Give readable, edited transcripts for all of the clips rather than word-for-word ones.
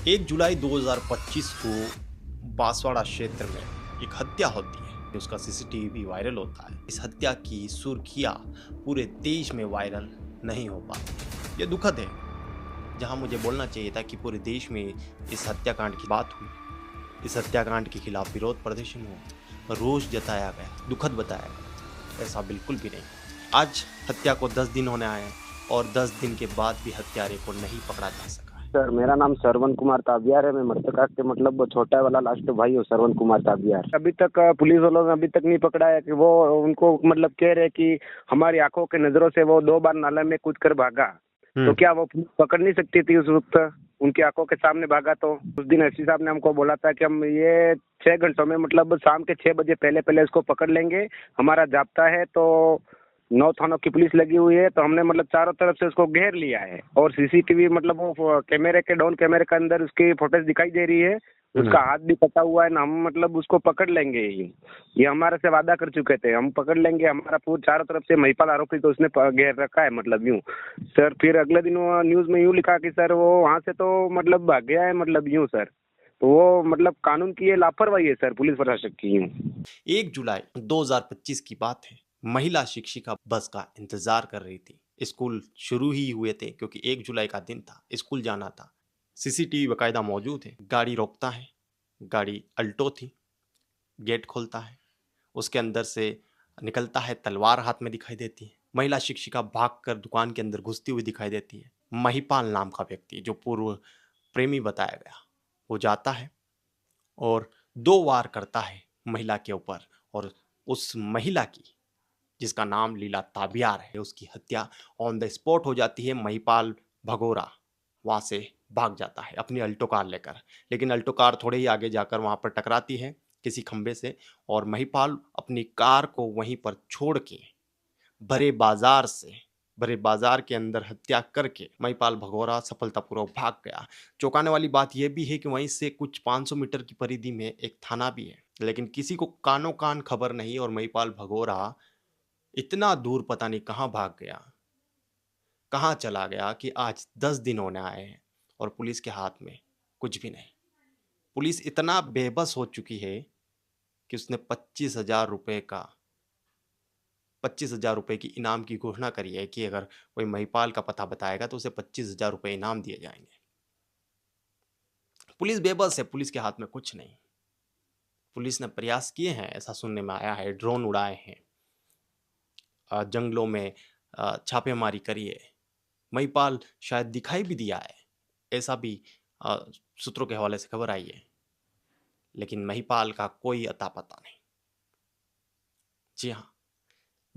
1 जुलाई 2025 को बांसवाड़ा क्षेत्र में एक हत्या होती है। उसका सीसीटीवी वायरल होता है। इस हत्या की सुर्खियां पूरे देश में वायरल नहीं हो पाती। ये दुखद है। जहां मुझे बोलना चाहिए था कि पूरे देश में इस हत्याकांड की बात हुई, इस हत्याकांड के खिलाफ विरोध प्रदर्शन हुआ, रोष जताया गया, दुखद बताया गया, ऐसा बिल्कुल भी नहीं। आज हत्या को 10 दिन होने आए हैं और 10 दिन के बाद भी हत्यारे को नहीं पकड़ा जा सका। सर, मेरा नाम श्रवण कुमार ताबियार है। मैं मृतका के मतलब छोटा वाला लास्ट भाई हूँ, श्रवण कुमार ताबियार। अभी तक पुलिस वालों ने अभी तक नहीं पकड़ा है कि वो उनको मतलब कह रहे कि हमारी आंखों के नजरों से वो 2 बार नाले में कूद कर भागा। तो क्या वो पुलिस पकड़ नहीं सकती थी उस वक्त? उनकी आंखों के सामने भागा। तो उस दिन एसपी साहब ने हमको बोला था कि हम ये 6 घंटों में मतलब शाम के 6 बजे पहले इसको पकड़ लेंगे। हमारा जाब्ता है। तो 9 थानों की पुलिस लगी हुई है। तो हमने मतलब चारों तरफ से उसको घेर लिया है और सीसीटीवी मतलब वो कैमरे के डाउन कैमरे के अंदर उसकी फुटेज दिखाई दे रही है। उसका हाथ भी कटा हुआ है ना। हम मतलब उसको पकड़ लेंगे ही। ये हमारे से वादा कर चुके थे, हम पकड़ लेंगे। हमारा पूरा चारों तरफ से महिपाल आरोपी तो उसने घेर रखा है मतलब यूं सर। फिर अगले दिन वो न्यूज में यूं लिखा कि सर वो वहां से तो मतलब भाग गया है मतलब यूं सर। तो वो मतलब कानून की ये लापरवाही है सर, पुलिस प्रशासन की यूं। 1 जुलाई 2025 की बात है। महिला शिक्षिका बस का इंतजार कर रही थी। स्कूल शुरू ही हुए थे क्योंकि 1 जुलाई का दिन था, स्कूल जाना था। सीसीटीवी बकायदा मौजूद है। गाड़ी रोकता है, गाड़ी अल्टो थी। गेट खोलता है, उसके अंदर से निकलता है, तलवार हाथ में दिखाई देती है। महिला शिक्षिका भागकर दुकान के अंदर घुसती हुई दिखाई देती है। महिपाल नाम का व्यक्ति जो पूर्व प्रेमी बताया गया, वो जाता है और 2 वार करता है महिला के ऊपर और उस महिला की, जिसका नाम लीला ताबियार है, उसकी हत्या ऑन द स्पॉट हो जाती है। महिपाल भगोरा वहाँ से भाग जाता है अपनी अल्टो कार लेकर, लेकिन अल्टो कार थोड़े ही आगे जाकर वहाँ पर टकराती है किसी खंबे से और महिपाल अपनी कार को वहीं पर छोड़ के भरे बाजार के अंदर हत्या करके महिपाल भगोरा सफलतापूर्वक भाग गया। चौंकाने वाली बात यह भी है कि वहीं से कुछ 500 मीटर की परिधि में एक थाना भी है, लेकिन किसी को कानो कान खबर नहीं और महिपाल भगोरा इतना दूर पता नहीं कहाँ भाग गया, कहाँ चला गया कि आज 10 दिन होने आए हैं और पुलिस के हाथ में कुछ भी नहीं। पुलिस इतना बेबस हो चुकी है कि उसने 25,000 रुपए की इनाम की घोषणा करी है कि अगर कोई महिपाल का पता बताएगा तो उसे 25,000 रुपए इनाम दिए जाएंगे। पुलिस बेबस है, पुलिस के हाथ में कुछ नहीं। पुलिस ने प्रयास किए हैं, ऐसा सुनने में आया है, ड्रोन उड़ाए हैं, जंगलों में छापेमारी करी है। महिपाल शायद दिखाई भी दिया है, ऐसा भी सूत्रों के हवाले से खबर आई है, लेकिन महिपाल का कोई अता पता नहीं। जी हाँ,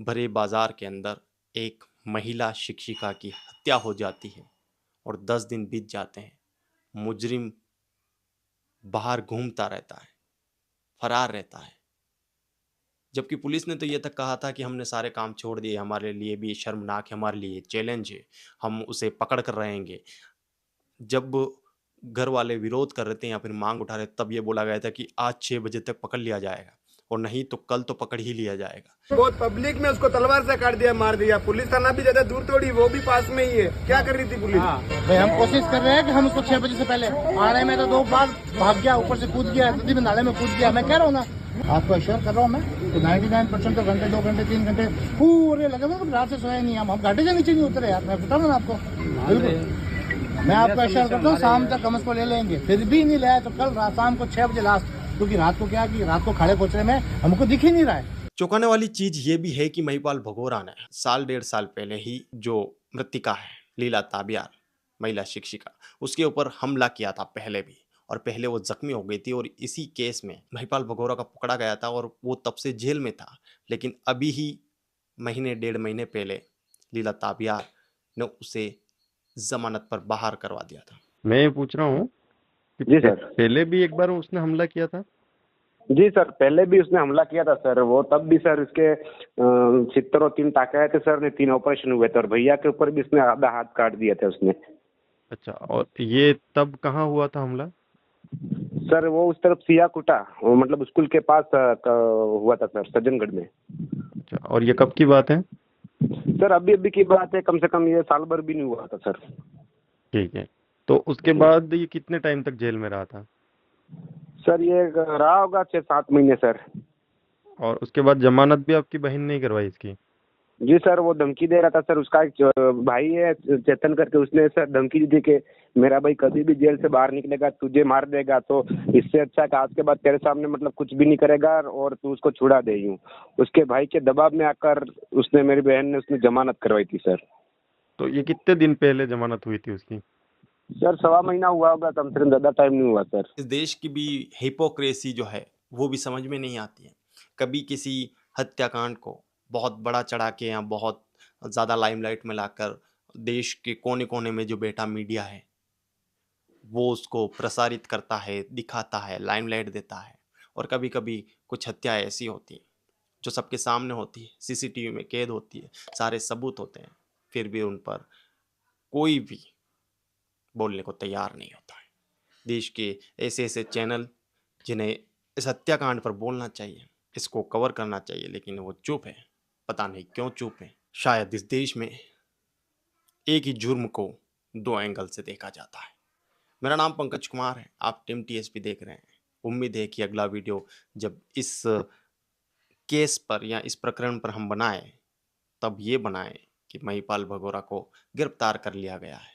भरे बाजार के अंदर एक महिला शिक्षिका की हत्या हो जाती है और 10 दिन बीत जाते हैं। मुजरिम बाहर घूमता रहता है, फरार रहता है, जबकि पुलिस ने तो ये तक कहा था कि हमने सारे काम छोड़ दिए, हमारे लिए भी शर्मनाक है, हमारे लिए चैलेंज है, हम उसे पकड़ कर रहेंगे। जब घर वाले विरोध कर रहे थे या फिर मांग उठा रहे, तब ये बोला गया था कि आज 6 बजे तक पकड़ लिया जाएगा और नहीं तो कल तो पकड़ ही लिया जाएगा। बहुत पब्लिक में उसको तलवार से काट दिया, मार दिया। पुलिस थाना भी ज्यादा दूर थोड़ी, वो भी पास में ही है। क्या कर रही थी पुलिस? भाई हम कोशिश कर रहे हैं कि हम उसको 6 बजे से पहले आने में, तो 2 बार भाग गया, ऊपर से कूद गया, नदी में नाले में कूद गया। मैं कह रहा हूँ ना, आपको अश्योर कर रहा हूँ मैं तो 99% तो घंटे 2 घंटे 3 घंटे पूरे लगे हुए, रात से सोया नहीं। हम घाटे से नीचे नहीं उतरे यार, मैं बता रहा हूँ आपको। बिल्कुल मैं आपको अश्योर करता हूँ, शाम तक हम उसको ले लेंगे। फिर भी नहीं लाया तो कल शाम को 6 बजे लास्ट, क्योंकि रात को क्या कि रात को खड़े कोचरे में हमको दिख ही नहीं रहा है। चौंकाने वाली चीज ये भी है कि महिपाल भगोरा ने 1.5 साल पहले ही जो मृतिका है लीला ताबियार, महिला शिक्षिका, उसके ऊपर हमला किया था पहले भी, और पहले वो जख्मी हो गई थी और इसी केस में महिपाल भगोरा का पकड़ा गया था और वो तब से जेल में था। लेकिन अभी ही 1.5 महीने पहले लीला ताबियार ने उसे जमानत पर बाहर करवा दिया था। मैं ये पूछ रहा हूँ कि जी सर। पहले भी एक बार उसने हमला किया था? जी सर, पहले भी उसने हमला किया था सर। वो तब भी सर उसके 70 और 3 टाँके आए थे सर ने, 3 ऑपरेशन हुए थे और भैया के ऊपर भी उसने आधा हाथ काट दिए थे उसने। अच्छा, और ये तब कहाँ हुआ था हमला? सर वो उस तरफ सिया कुटा, मतलब स्कूल के पास हुआ था सर, सज्जनगढ़ में। अच्छा, और ये कब की बात है? सर अभी अभी की बात है, कम से कम ये साल भर भी नहीं हुआ था सर। ठीक है। तो उसके बाद ये कितने टाइम तक जेल में रहा था? सर ये रहा होगा 6-7 महीने सर। और उसके बाद जमानत भी आपकी बहन ने ही करवाई इसकी? जी सर, वो धमकी दे रहा था सर। उसका एक भाई है चेतन करके, उसने सर धमकी दी थी कि मेरा भाई कभी भी जेल से बाहर निकलेगा तुझे मार देगा, तो इससे अच्छा कि आज के बाद तेरे सामने मतलब कुछ भी नहीं करेगा और तू उसको छुड़ा दे यूं। उसके भाई के दबाव में आकर उसने, मेरी बहन ने उसने जमानत करवाई थी सर। तो ये कितने दिन पहले जमानत हुई थी उसकी? सर 1.25 महीना हुआ होगा, कम से कम, ज्यादा टाइम नहीं हुआ सर। इस देश की भी हिपोक्रेसी जो है वो भी समझ में नहीं आती है। कभी किसी हत्याकांड को बहुत बड़ा चढ़ा के या बहुत ज़्यादा लाइमलाइट में लाकर देश के कोने कोने में जो बेटा मीडिया है वो उसको प्रसारित करता है, दिखाता है, लाइमलाइट देता है। और कभी कभी कुछ हत्याएं ऐसी होती हैं जो सबके सामने होती है, सीसीटीवी में कैद होती है, सारे सबूत होते हैं, फिर भी उन पर कोई भी बोलने को तैयार नहीं होता है। देश के ऐसे ऐसे चैनल जिन्हें इस हत्याकांड पर बोलना चाहिए, इसको कवर करना चाहिए, लेकिन वो चुप है। पता नहीं क्यों चुप है। शायद इस देश में एक ही जुर्म को 2 एंगल से देखा जाता है। मेरा नाम पंकज कुमार है, आप टीम टीएसपी देख रहे हैं। उम्मीद है कि अगला वीडियो जब इस केस पर या इस प्रकरण पर हम बनाए तब ये बनाए कि महिपाल भगोरा को गिरफ्तार कर लिया गया है।